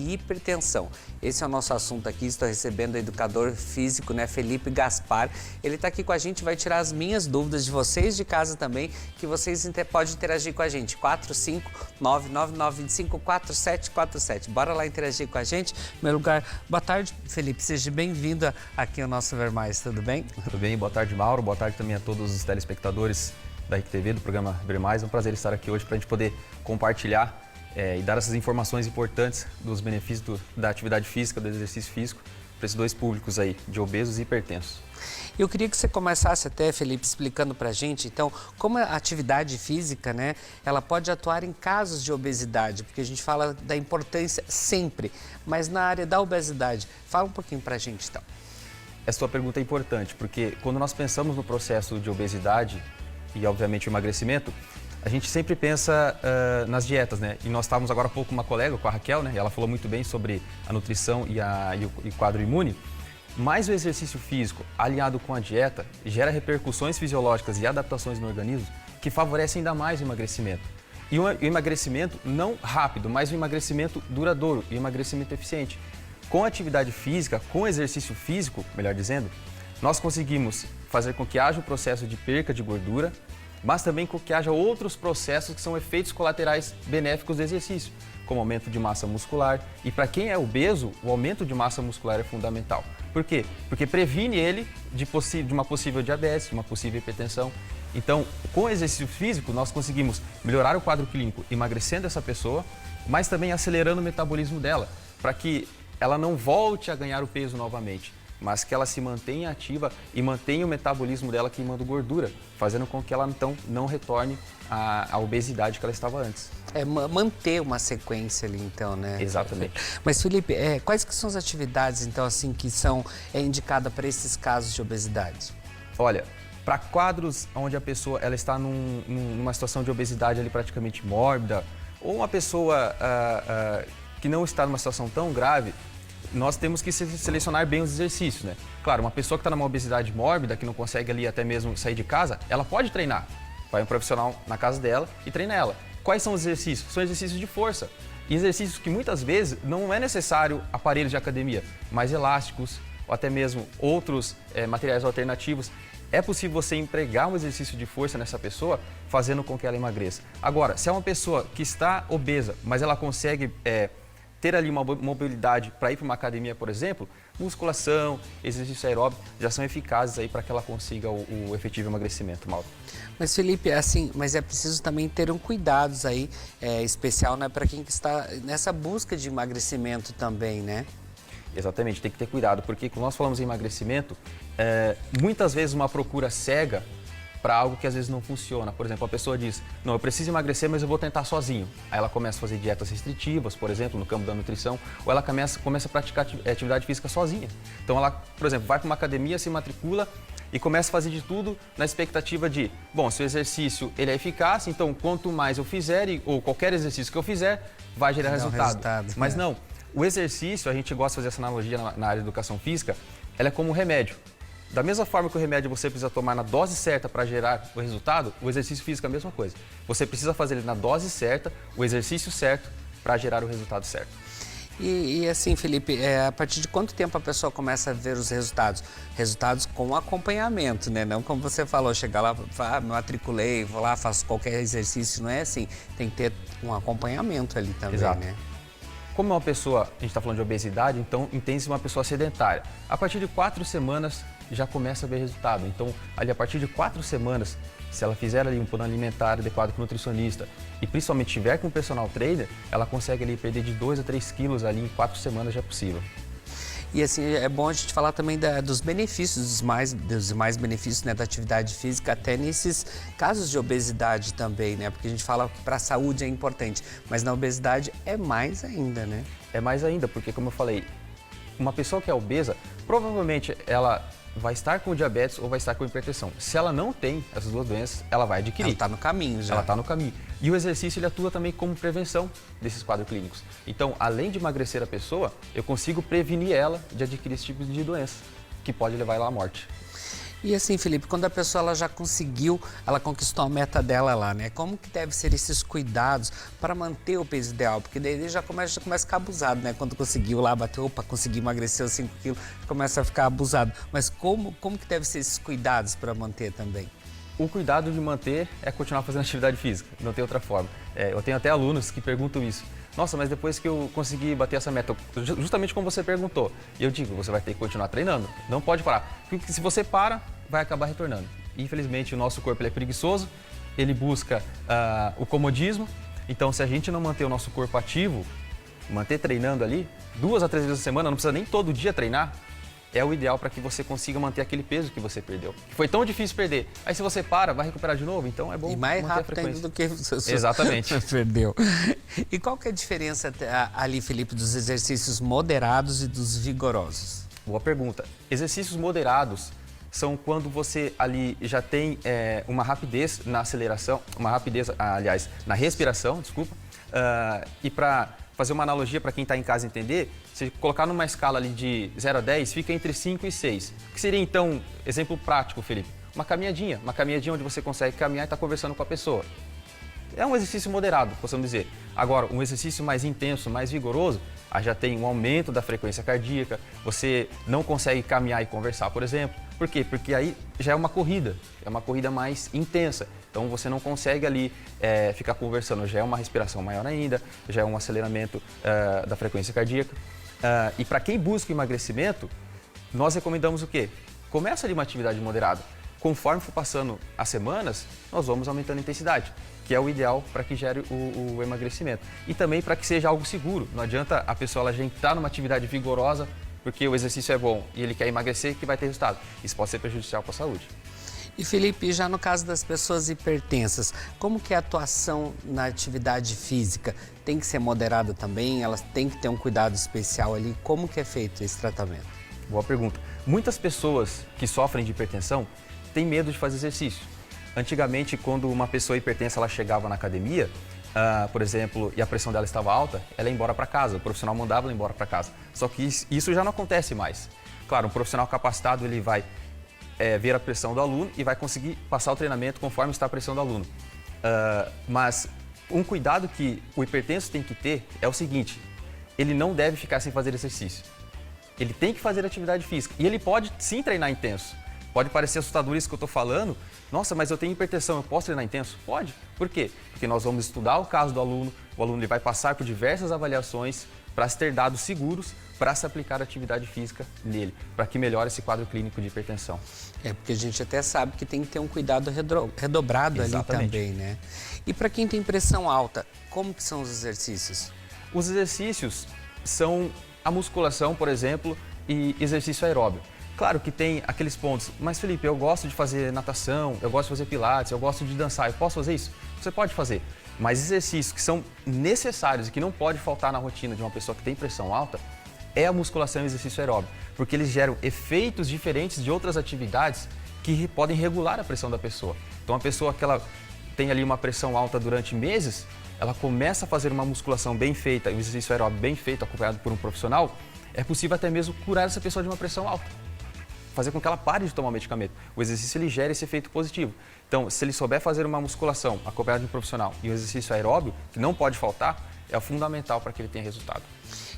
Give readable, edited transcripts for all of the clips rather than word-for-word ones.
e hipertensão. Esse é o nosso assunto aqui. Estou recebendo o educador físico, né, Felipe Gaspar. Ele está aqui com a gente, vai tirar as minhas dúvidas de vocês de casa também, que vocês podem interagir com a gente. 45999254747. Bora lá interagir com a gente. Em meu lugar, boa tarde, Felipe. Seja bem-vindo aqui ao nosso Ver Mais, tudo bem? Tudo bem, boa tarde, Mauro. Boa tarde também a todos os telespectadores da RIC-TV, do programa Ver Mais. É um prazer estar aqui hoje para a gente poder compartilhar e dar essas informações importantes dos benefícios da atividade física, do exercício físico, para esses dois públicos aí, de obesos e hipertensos. Eu queria que você começasse até, Felipe, explicando para a gente, então, como a atividade física, né, ela pode atuar em casos de obesidade, porque a gente fala da importância sempre, mas na área da obesidade. Fala um pouquinho para a gente, então. Essa sua pergunta é importante, porque quando nós pensamos no processo de obesidade e, obviamente, o emagrecimento, a gente sempre pensa nas dietas, né? E nós estávamos agora há pouco com uma colega, com a Raquel, né? E ela falou muito bem sobre a nutrição e o quadro imune. Mas o exercício físico, alinhado com a dieta, gera repercussões fisiológicas e adaptações no organismo que favorecem ainda mais o emagrecimento. E o emagrecimento não rápido, mas o emagrecimento duradouro e o emagrecimento eficiente. Com a atividade física, com o exercício físico, melhor dizendo, nós conseguimos fazer com que haja o processo de perca de gordura, mas também com que haja outros processos que são efeitos colaterais benéficos do exercício, como aumento de massa muscular. E para quem é obeso, o aumento de massa muscular é fundamental. Por quê? Porque previne ele de uma possível diabetes, de uma possível hipertensão. Então, com o exercício físico, nós conseguimos melhorar o quadro clínico, emagrecendo essa pessoa, mas também acelerando o metabolismo dela, para que ela não volte a ganhar o peso novamente, mas que ela se mantenha ativa e mantenha o metabolismo dela queimando gordura, fazendo com que ela então não retorne à obesidade que ela estava antes. É manter uma sequência ali, então, né? Exatamente. Mas, Felipe, quais que são as atividades, então, assim, que são indicadas para esses casos de obesidade? Olha, para quadros onde a pessoa ela está numa situação de obesidade ali praticamente mórbida, ou uma pessoa que não está numa situação tão grave, nós temos que selecionar bem os exercícios, né? Claro, uma pessoa que está numa obesidade mórbida, que não consegue ali até mesmo sair de casa, ela pode treinar. Vai um profissional na casa dela e treina ela. Quais são os exercícios? São exercícios de força. E exercícios que muitas vezes não é necessário aparelhos de academia, mas elásticos ou até mesmo outros materiais alternativos. É possível você empregar um exercício de força nessa pessoa, fazendo com que ela emagreça. Agora, se é uma pessoa que está obesa, mas ela consegue ter ali uma mobilidade para ir para uma academia, por exemplo, musculação, exercício aeróbico, já são eficazes aí para que ela consiga o efetivo emagrecimento, Mauro. Mas, Felipe, assim, mas é preciso também ter um cuidados aí, especial, né, para quem que está nessa busca de emagrecimento também, né? Exatamente, tem que ter cuidado, porque quando nós falamos em emagrecimento, muitas vezes uma procura cega para algo que às vezes não funciona. Por exemplo, a pessoa diz, não, eu preciso emagrecer, mas eu vou tentar sozinho. Aí ela começa a fazer dietas restritivas, por exemplo, no campo da nutrição, ou ela começa a praticar atividade física sozinha. Então ela, por exemplo, vai para uma academia, se matricula e começa a fazer de tudo na expectativa de, bom, se o exercício ele é eficaz, então quanto mais eu fizer, ou qualquer exercício que eu fizer, vai gerar resultado. Mas não, o exercício, a gente gosta de fazer essa analogia na área de educação física, ela é como um remédio. Da mesma forma que o remédio você precisa tomar na dose certa para gerar o resultado, o exercício físico é a mesma coisa. Você precisa fazer ele na dose certa, o exercício certo, para gerar o resultado certo. E assim, Felipe, a partir de quanto tempo a pessoa começa a ver os resultados? Resultados com acompanhamento, né? Não como você falou, chegar lá, me matriculei, vou lá, faço qualquer exercício, não é assim. Tem que ter um acompanhamento ali também, Exato. Né? Como uma pessoa, a gente está falando de obesidade, então entende-se uma pessoa sedentária. A partir de 4 semanas já começa a ver resultado. Então, ali a partir de 4 semanas, se ela fizer ali um plano alimentar adequado com o nutricionista e principalmente tiver com um personal trainer, ela consegue ali perder de 2 a 3 quilos ali em 4 semanas já é possível. E assim, é bom a gente falar também dos benefícios, dos mais benefícios, né, da atividade física, até nesses casos de obesidade também, né? Porque a gente fala que para a saúde é importante, mas na obesidade é mais ainda, né? É mais ainda, porque como eu falei, uma pessoa que é obesa, provavelmente ela vai estar com diabetes ou vai estar com hipertensão. Se ela não tem essas duas doenças, ela vai adquirir. Ela está no caminho já. Ela está no caminho. E o exercício ele atua também como prevenção desses quadros clínicos. Então, além de emagrecer a pessoa, eu consigo prevenir ela de adquirir esse tipo de doença, que pode levar ela à morte. E assim, Felipe, quando a pessoa ela já conseguiu, ela conquistou a meta dela lá, né? Como que deve ser esses cuidados para manter o peso ideal? Porque daí ele já começa a ficar abusado, né? Quando conseguiu lá, bateu, opa, consegui emagrecer os 5 quilos, começa a ficar abusado. Mas como que deve ser esses cuidados para manter também? O cuidado de manter é continuar fazendo atividade física, não tem outra forma. Eu tenho até alunos que perguntam isso. Nossa, mas depois que eu consegui bater essa meta, justamente como você perguntou, eu digo, você vai ter que continuar treinando, não pode parar. Porque se você para, vai acabar retornando. Infelizmente, o nosso corpo ele é preguiçoso, ele busca o comodismo. Então, se a gente não manter o nosso corpo ativo, manter treinando ali, 2 a 3 vezes a semana, não precisa nem todo dia treinar, é o ideal para que você consiga manter aquele peso que você perdeu. Foi tão difícil perder. Aí se você para, vai recuperar de novo, então é bom manter a frequência. E mais rápido ainda do que você Exatamente. perdeu. E qual que é a diferença ali, Felipe, dos exercícios moderados e dos vigorosos? Boa pergunta. Exercícios moderados são quando você ali já tem uma rapidez na aceleração, aliás, na respiração, desculpa. E para fazer uma analogia para quem está em casa entender, se colocar numa escala ali de 0 a 10, fica entre 5 e 6. O que seria então, exemplo prático, Felipe? Uma caminhadinha onde você consegue caminhar e estar conversando com a pessoa. É um exercício moderado, possamos dizer. Agora, um exercício mais intenso, mais vigoroso, aí já tem um aumento da frequência cardíaca, você não consegue caminhar e conversar, por exemplo. Por quê? Porque aí já é uma corrida mais intensa. Então você não consegue ali ficar conversando, já é uma respiração maior ainda, já é um aceleramento da frequência cardíaca. E para quem busca emagrecimento, nós recomendamos o quê? Começa ali uma atividade moderada. Conforme for passando as semanas, nós vamos aumentando a intensidade, que é o ideal para que gere o emagrecimento. E também para que seja algo seguro. Não adianta a pessoa ela já entrar numa atividade vigorosa porque o exercício é bom e ele quer emagrecer que vai ter resultado. Isso pode ser prejudicial para a saúde. E Felipe, já no caso das pessoas hipertensas, como que é a atuação na atividade física? Tem que ser moderada também? Elas têm que ter um cuidado especial ali? Como que é feito esse tratamento? Boa pergunta. Muitas pessoas que sofrem de hipertensão têm medo de fazer exercício. Antigamente, quando uma pessoa hipertensa ela chegava na academia, por exemplo, e a pressão dela estava alta, ela ia embora para casa, o profissional mandava ela embora para casa. Só que isso já não acontece mais. Claro, um profissional capacitado ele vai ver a pressão do aluno e vai conseguir passar o treinamento conforme está a pressão do aluno. Mas um cuidado que o hipertenso tem que ter é o seguinte, ele não deve ficar sem fazer exercício. Ele tem que fazer atividade física e ele pode sim treinar intenso. Pode parecer assustador isso que eu estou falando. Nossa, mas eu tenho hipertensão, eu posso treinar intenso? Pode. Por quê? Porque nós vamos estudar o caso do aluno, o aluno ele vai passar por diversas avaliações para se ter dados seguros para se aplicar atividade física nele, para que melhore esse quadro clínico de hipertensão. Porque a gente até sabe que tem que ter um cuidado redobrado Exatamente. ali também, né? E para quem tem pressão alta, como que são os exercícios? Os exercícios são a musculação, por exemplo, e exercício aeróbio. Claro que tem aqueles pontos, mas Felipe, eu gosto de fazer natação, eu gosto de fazer pilates, eu gosto de dançar, eu posso fazer isso? Você pode fazer, mas exercícios que são necessários e que não pode faltar na rotina de uma pessoa que tem pressão alta é a musculação e o exercício aeróbio, porque eles geram efeitos diferentes de outras atividades que podem regular a pressão da pessoa. Então a pessoa que ela tem ali uma pressão alta durante meses, ela começa a fazer uma musculação bem feita e um exercício aeróbio bem feito, acompanhado por um profissional, é possível até mesmo curar essa pessoa de uma pressão alta. Fazer com que ela pare de tomar o medicamento. O exercício ele gera esse efeito positivo. Então, se ele souber fazer uma musculação acompanhada de um profissional e um exercício aeróbio, que não pode faltar, é o fundamental para que ele tenha resultado.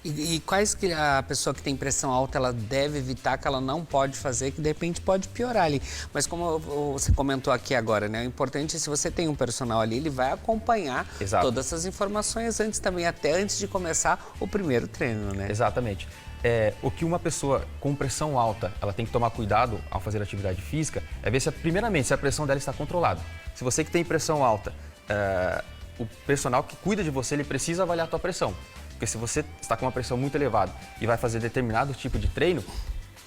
E quais que a pessoa que tem pressão alta ela deve evitar, que ela não pode fazer, que de repente pode piorar ali. Mas como você comentou aqui agora, né? O importante é se você tem um personal ali, ele vai acompanhar Exato. todas essas informações antes também, até antes de começar o primeiro treino, né? Exatamente. O que uma pessoa com pressão alta, ela tem que tomar cuidado ao fazer atividade física, é ver se, primeiramente, se a pressão dela está controlada. Se você que tem pressão alta, o personal que cuida de você, ele precisa avaliar a tua pressão. Porque se você está com uma pressão muito elevada e vai fazer determinado tipo de treino,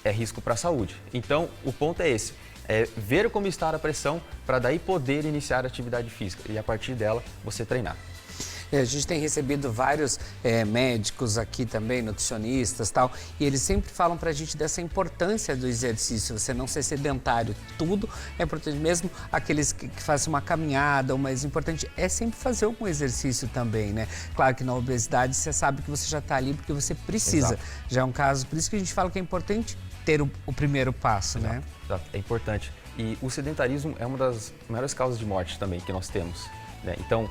é risco para a saúde. Então, o ponto é esse, é ver como está a pressão para daí poder iniciar a atividade física e a partir dela você treinar. A gente tem recebido vários médicos aqui também, nutricionistas e tal, e eles sempre falam pra gente dessa importância do exercício, você não ser sedentário, tudo é importante, mesmo aqueles que fazem uma caminhada, o mais importante é sempre fazer algum exercício também, né? Claro que na obesidade você sabe que você já tá ali porque você precisa, Exato. já é um caso, por isso que a gente fala que é importante ter o primeiro passo, né? Exato, é importante. E o sedentarismo é uma das maiores causas de morte também que nós temos, né? Então,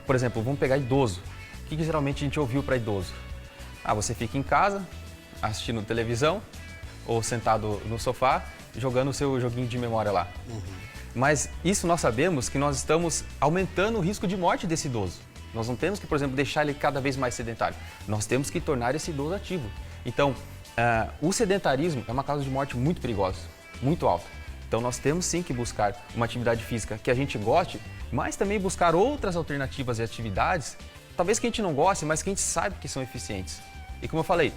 por exemplo, vamos pegar idoso. O que geralmente a gente ouviu para idoso? Você fica em casa, assistindo televisão ou sentado no sofá, jogando o seu joguinho de memória lá. Mas isso nós sabemos que nós estamos aumentando o risco de morte desse idoso. Nós não temos que, por exemplo, deixar ele cada vez mais sedentário. Nós temos que tornar esse idoso ativo. Então, o sedentarismo é uma causa de morte muito perigosa, muito alta. Então, nós temos sim que buscar uma atividade física que a gente goste, mas também buscar outras alternativas e atividades, talvez que a gente não goste, mas que a gente saiba que são eficientes. E como eu falei,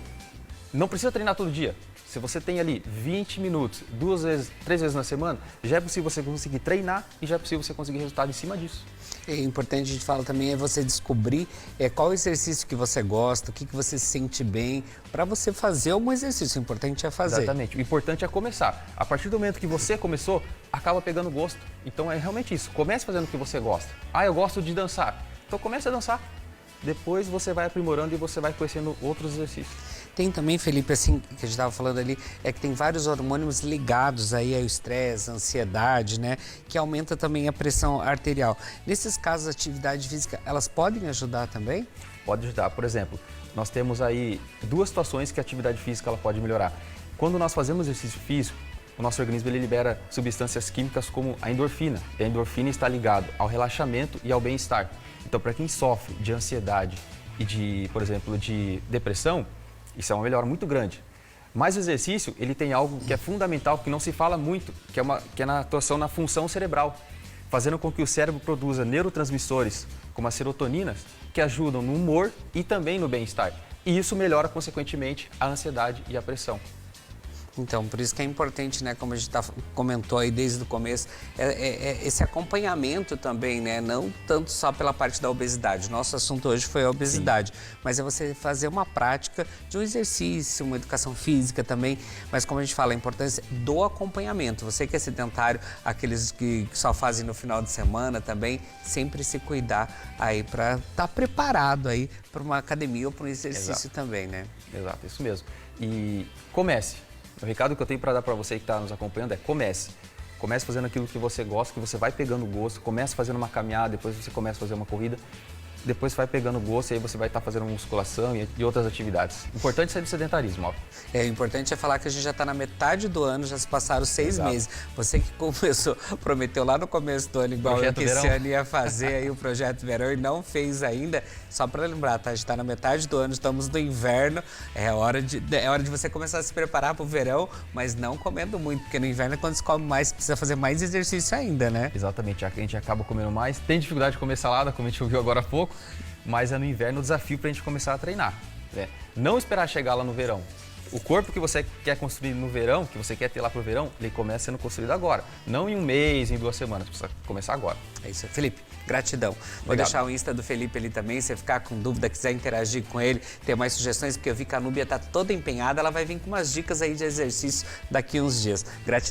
não precisa treinar todo dia. Se você tem ali 20 minutos, 2 vezes, 3 vezes na semana, já é possível você conseguir treinar e já é possível você conseguir resultado em cima disso. É importante, a gente fala também, é você descobrir qual exercício que você gosta, o que você se sente bem, para você fazer algum exercício. O importante é fazer. Exatamente. O importante é começar. A partir do momento que você começou, acaba pegando gosto. Então é realmente isso. Comece fazendo o que você gosta. Eu gosto de dançar. Então comece a dançar. Depois você vai aprimorando e você vai conhecendo outros exercícios. Tem também, Felipe, assim, que a gente estava falando ali, que tem vários hormônios ligados aí ao estresse, à ansiedade, né? Que aumenta também a pressão arterial. Nesses casos, a atividade física, elas podem ajudar também? Pode ajudar. Por exemplo, nós temos aí 2 situações que a atividade física ela pode melhorar. Quando nós fazemos exercício físico, o nosso organismo ele libera substâncias químicas como a endorfina. E a endorfina está ligada ao relaxamento e ao bem-estar. Então, para quem sofre de ansiedade e de, por exemplo, de depressão, isso é uma melhora muito grande. Mas o exercício, ele tem algo que é fundamental, que não se fala muito, que é na atuação na função cerebral, fazendo com que o cérebro produza neurotransmissores, como as serotoninas, que ajudam no humor e também no bem-estar. E isso melhora, consequentemente, a ansiedade e a pressão. Então, por isso que é importante, né, como a gente comentou aí desde o começo, esse acompanhamento também, né, não tanto só pela parte da obesidade. Nosso assunto hoje foi a obesidade, mas é você fazer uma prática de um exercício, uma educação física também, mas como a gente fala, a importância do acompanhamento. Você que é sedentário, aqueles que só fazem no final de semana também, sempre se cuidar aí para estar preparado aí para uma academia ou para um exercício também, né? Exato, isso mesmo. E comece. O recado que eu tenho para dar para você que está nos acompanhando é comece. Comece fazendo aquilo que você gosta, que você vai pegando gosto. Comece fazendo uma caminhada, depois você começa a fazer uma corrida. Depois vai pegando gosto e aí você vai estar fazendo musculação e outras atividades. Importante sair do sedentarismo, ó. O importante é falar que a gente já está na metade do ano, já se passaram 6 meses. Você que começou, prometeu lá no começo do ano, igual eu, que esse ano ia fazer aí o Projeto Verão e não fez ainda. Só para lembrar, tá? A gente está na metade do ano, estamos no inverno, é hora de você começar a se preparar para o verão, mas não comendo muito, porque no inverno é quando se come mais, precisa fazer mais exercício ainda, né? Exatamente, a gente acaba comendo mais, tem dificuldade de comer salada, como a gente ouviu agora há pouco, mas é no inverno o desafio para a gente começar a treinar, né? Não esperar chegar lá no verão. O corpo que você quer construir no verão, que você quer ter lá pro verão, ele começa sendo construído agora. Não em um mês, em 2 semanas, precisa começar agora. É isso, Felipe. Gratidão. Vou deixar o Insta do Felipe ali também, se você ficar com dúvida, quiser interagir com ele, ter mais sugestões, porque eu vi que a Núbia tá toda empenhada, ela vai vir com umas dicas aí de exercício daqui uns dias. Gratidão.